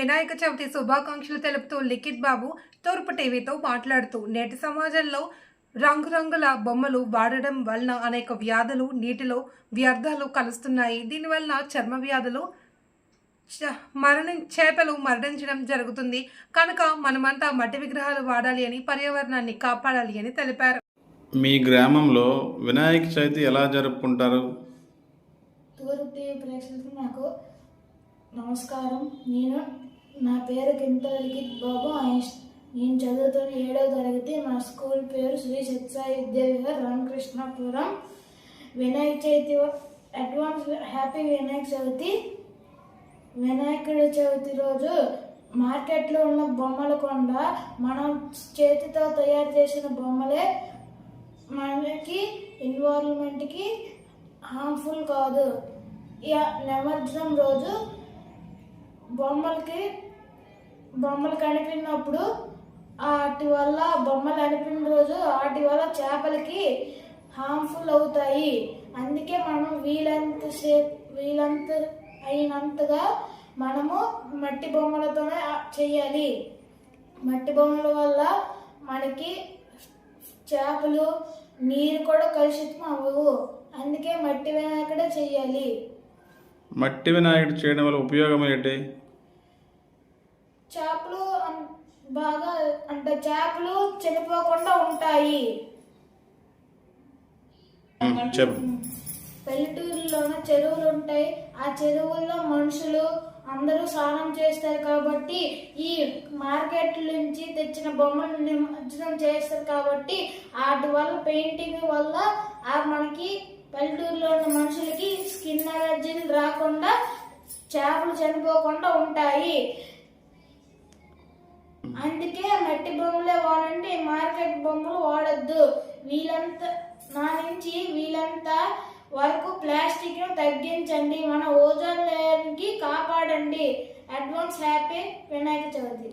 వినాయక చవితి శుభాకాంక్షలు తెలుపుతూ లిఖిత్ బాబు తూర్పు టీవీతో మాట్లాడుతూ నేటి సమాజంలో రంగురంగుల బొమ్మలు వాడడం వలన అనేక వ్యాధులు నీటిలో వ్యర్థాలు కలుస్తున్నాయి. దీనివల్ల చర్మ వ్యాధులు చేపలు మరణించడం జరుగుతుంది. కనుక మనమంతా మట్టి విగ్రహాలు వాడాలి అని, పర్యావరణాన్ని కాపాడాలి అని తెలిపారు. మీ గ్రామంలో వినాయక చవితి ఎలా జరుపుకుంటారు? తూర్పు టీవీ ప్రేక్షకులకు నాకు నమస్కారం. నా పేరు కింతల లిఖిత్ బాబు. నేను చదువుతున్న 7వ తరగతి. మా స్కూల్ పేరు శ్రీ సత్యసాయి విద్యావిహార్, రామకృష్ణాపురం. Vinayaka Chavithi advance happy Vinayaka Chavithi. వినాయకుడి చవితి రోజు మార్కెట్లో ఉన్న బొమ్మల కొండ మనం చేతితో తయారు చేసిన బొమ్మలే మనకి ఎన్విరాన్మెంట్కి హార్మ్ఫుల్ కాదు. నిమజ్జనం రోజు బొమ్మలు కనిపినప్పుడు వాటి వల్ల వాటి వల్ల చేపలకి హార్మ్ఫుల్ అవుతాయి. అందుకే మనం అయినంతగా మనము మట్టి బొమ్మలతోనే చేయాలి. మట్టి బొమ్మల వల్ల మనకి చేపలు నీరు కూడా కలుషితం అవ్వవు. అందుకే మట్టి వినాయకుడే చేయాలి. మట్టి వినాయకుడు చేయడం వల్ల ఉపయోగం ఏంటి? చేపలు చేపలు చనిపోకుండా ఉంటాయి. పల్లెటూరులోనే చెరువులు ఉంటాయి. ఆ చెరువుల్లో మనుషులు అందరూ స్నానం చేస్తారు కాబట్టి ఈ మార్కెట్ నుంచి తెచ్చిన బొమ్మలు నిమజ్జనం చేస్తారు కాబట్టి వాటి వల్ల పెయింటింగ్ వల్ల మనకి పల్లెటూరులో ఉన్న మనుషులకి స్కిన్ అలర్జీలు రాకుండా చేపలు చనిపోకుండా ఉంటాయి. అందుకే మట్టి బొమ్మలే వాడండి, మార్కెట్ బొమ్మలు వాడద్దు. వీలంతా వరకు ప్లాస్టిక్ ను తగ్గించండి. మన ఓజోన్ లేయర్కి కాపాడండి. Advance happy Vinayaka Chavithi.